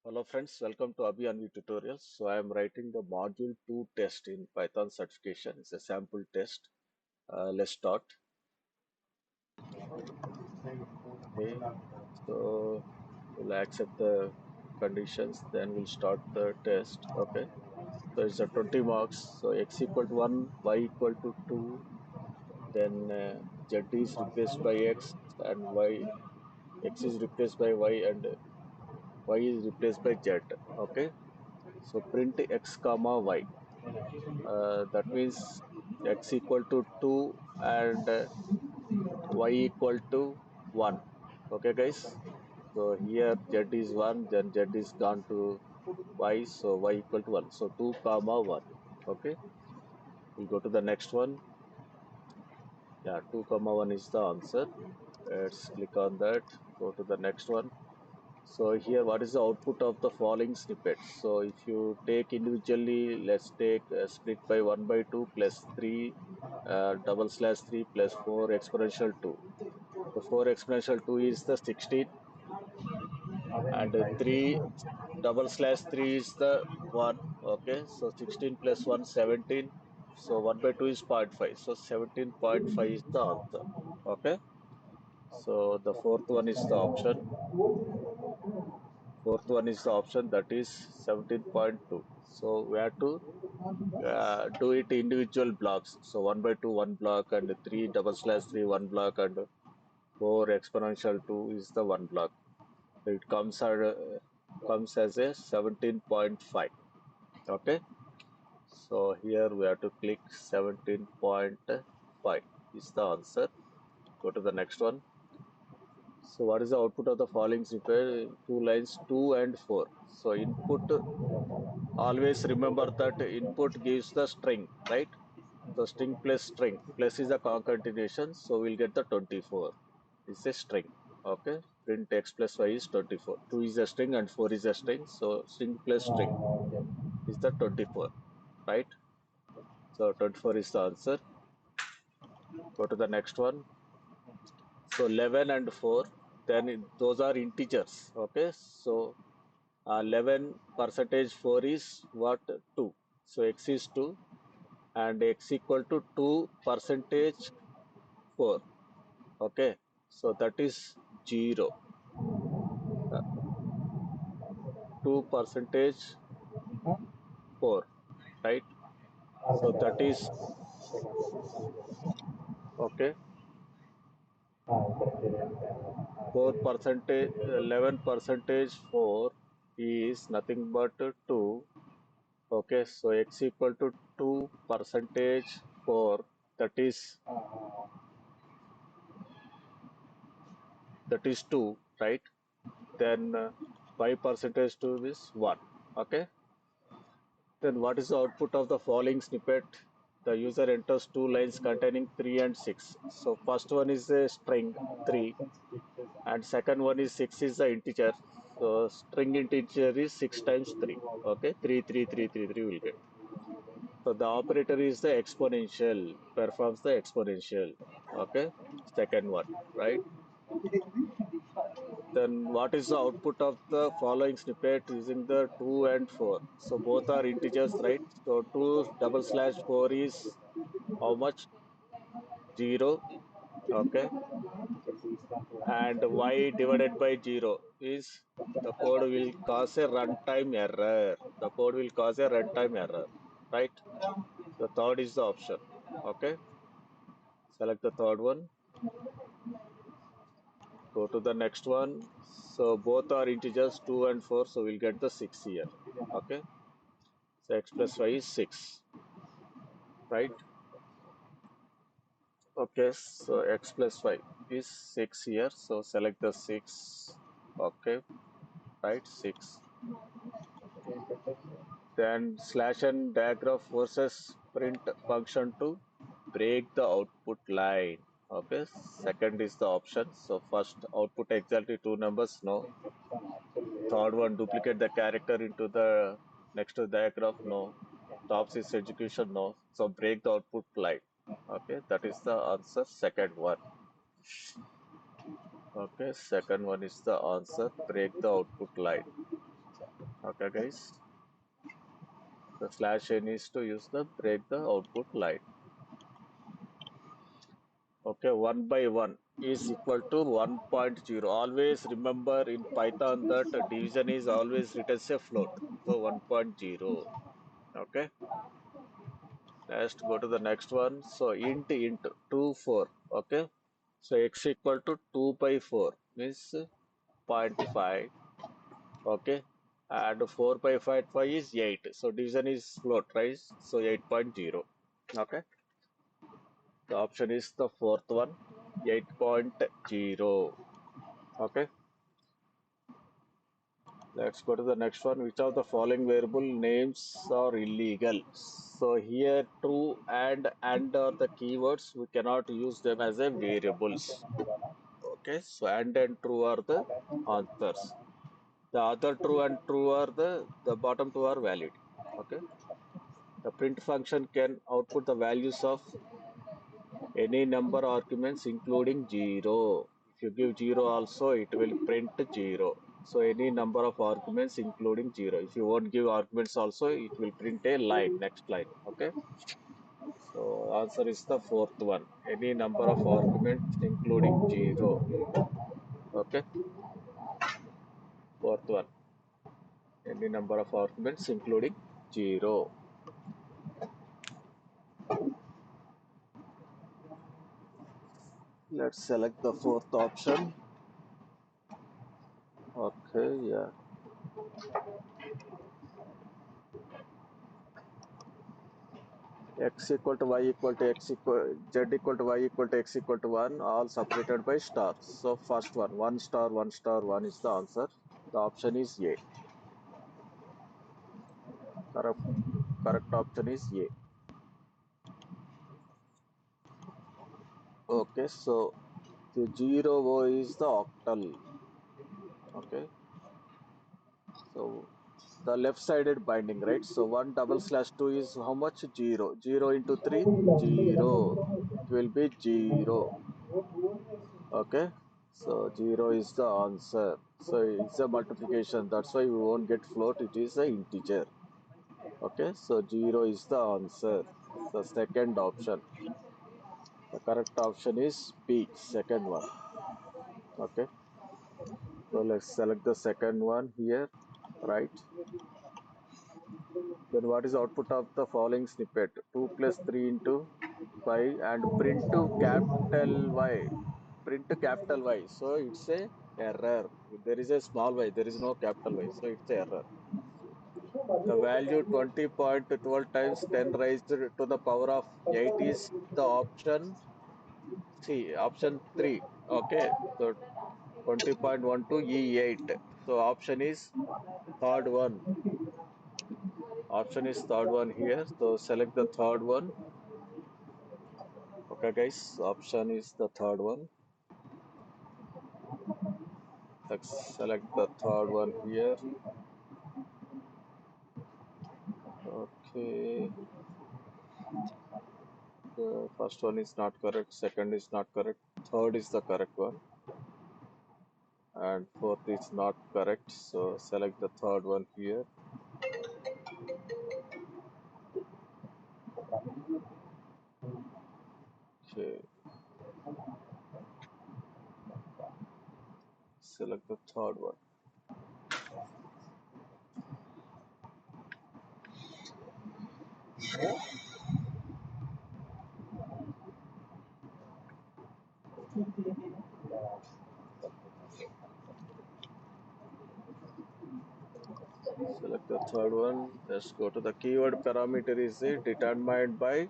Hello friends, welcome to Abhi Anvi Tutorials. So I am writing the Module 2 test in Python certification. It's a sample test. Let's start. Okay, so we'll accept the conditions, then we'll start the test. Okay, so it's a 20 marks. So x equal to 1, y equal to 2, then z is replaced by x and x is replaced by y and y is replaced by z. Okay, so print x comma y. That means x equal to 2 and y equal to 1. Okay, guys. So here z is 1, then z is gone to y, so y equal to 1. So 2 comma 1. Okay, we'll go to the next one. Yeah, 2 comma 1 is the answer. Let's click on that. Go to the next one. So here, what is the output of the following snippets? So if you take individually, let's take split by 1 by 2 plus 3 double slash 3 plus 4 exponential 2. So 4 exponential 2 is the 16 and 3 double slash 3 is the 1. Okay, so 16 plus 1, 17. So 1 by 2 is 0.5. So 17.5 is the answer. Okay, so the fourth one is the option. Fourth one is the option, that is 17.2. So we have to do it individual blocks. So 1 by 2 one block and 3 double slash 3 one block and 4 exponential 2 is the one block. So it comes as a 17.5. Okay. So here we have to click 17.5 is the answer. Go to the next one. So what is the output of the following snippet? Two lines 2 and 4. So input, always remember that input gives the string, right? So string plus string. Plus is a concatenation, so we'll get the 24. It's a string. Okay. Print x plus y is 24. 2 is a string and 4 is a string. So string plus string is the 24. Right? So 24 is the answer. Go to the next one. So 11 and 4, then those are integers. Okay. So 11 percentage 4 is what? 2. So x is 2 and x equal to 2 percentage 4. Okay, so that is 0. 2 percentage 4, right? So that is okay. 4 percentage, 11 percentage 4 is nothing but 2. Okay, so x equal to 2 percentage 4, that is 2, right? Then 5 percentage 2 is 1. Okay, then what is the output of the following snippet? The user enters two lines containing 3 and 6. So first one is a string 3 and second one is 6 is the integer. So string integer is 6 times 3. Okay, 3 will get. So the operator is the exponential, performs the exponential. Okay, second one, right? Then what is the output of the following snippet using the 2 and 4? So both are integers, right? So 2 double slash 4 is how much? 0. Okay. And y divided by 0 is, the code will cause a runtime error. The code will cause a runtime error, right? The third is the option. Okay. Select the third one. Go to the next one. So both are integers 2 and 4. So we'll get the 6 here. Okay. So x plus y is 6, right? Okay, so x plus y is 6 here. So select the 6. Okay, right, 6. Then slash and diagram forces print function to break the output line. Okay, second is the option. So first output exactly two numbers, no. Third one, duplicate the character into the next to the diagram, no. Stops its execution, no. So break the output line. Okay, that is the answer, second one. Okay, second one is the answer, break the output line. Okay, guys. The slash n is to use the break the output line. Okay, 1 by 1 is equal to 1.0. Always remember in Python that division is always written as a float. So 1.0. Okay, let's go to the next one. So int 2 4. Okay, so x equal to 2 by 4 means zero point 0.5. Okay, and 4 by 5 is 8. So division is float, right? So 8.0. Okay, the option is the fourth one, 8.0. Okay, let's go to the next one. Which of the following variable names are illegal? So here true and are the keywords. We cannot use them as a variables. Okay, so and true are the answers. The other true and true are the bottom two are valid. Okay, the print function can output the values of any number arguments including 0. If you give 0 also, it will print 0. So any number of arguments including 0. If you won't give arguments also, it will print a line, next line. Okay. So answer is the fourth one. Any number of arguments including 0. Okay. Fourth one. Any number of arguments including 0. Let's select the fourth option. Okay, yeah. X equal to y equal to x equal z equal to y equal to x equal to 1, all separated by stars. So first one, 1 star 1 star 1 is the answer. The option is A. Correct, correct option is A. Okay, so the 0 O is the octal. Okay, so the left sided binding, right? So 1 double slash 2 is how much? 0. 0 into 3, 0. It will be 0. Okay, so 0 is the answer. So it's a multiplication. That's why we won't get float. It is a integer. Okay, so 0 is the answer. The second option. The correct option is B, second one. Okay, so let's select the second one here, right? Then what is output of the following snippet? 2 plus 3 into 5 and print to capital Y. Print to capital Y. So it's a error. There is a small y, there is no capital Y. So it's a error. The value 20.12 times 10 raised to the power of 8 is the option C, option 3. Okay, so 20.12 E8. So option is third one. Option is third one here. So select the third one. Okay, guys, option is the third one. Let's select the third one here. Okay, the first one is not correct, second is not correct, third is the correct one, and fourth is not correct. So select the third one here. Okay, select the third one. Select the third one. Let's go to the keyword parameter is determined by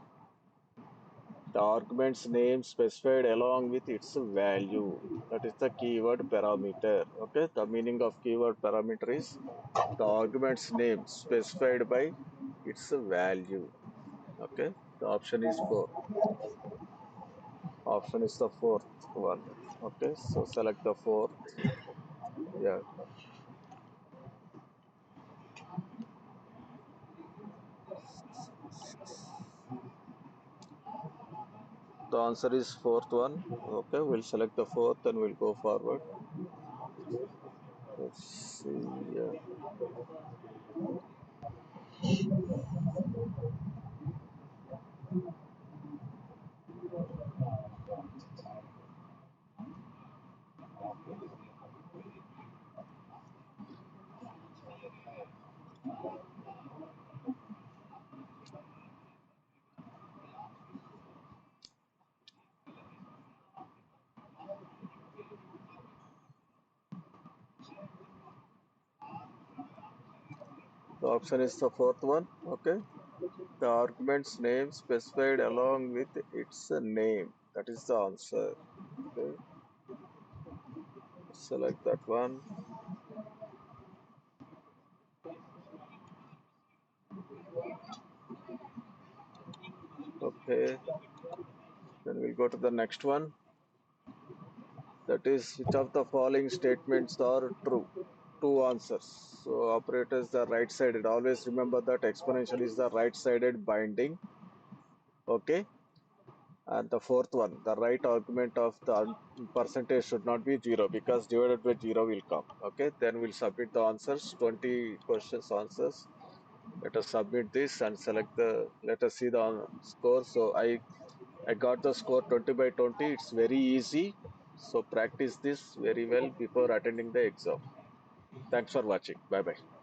the argument's name specified along with its value. That is the keyword parameter. Okay, the meaning of keyword parameter is the argument's name specified by its value. Okay, the option is 4. Option is the fourth one. Okay, so select the fourth. Yeah, the answer is fourth one. Okay, we'll select the fourth and we'll go forward. Let's see. Yeah. The option is the fourth one. Okay. The argument's name specified along with its name. That is the answer. Okay. Select that one. Okay. Then we'll go to the next one. That is, which of the following statements are true? Two answers. So operators the right sided. Always remember that exponential is the right sided binding. Okay. And the fourth one, the right argument of the percentage should not be zero because divided by zero will come. Okay. Then we'll submit the answers, 20 questions answers. Let us submit this and select the, let us see the score. So I got the score 20 by 20. It's very easy. So practice this very well before attending the exam. Thanks for watching. Bye bye.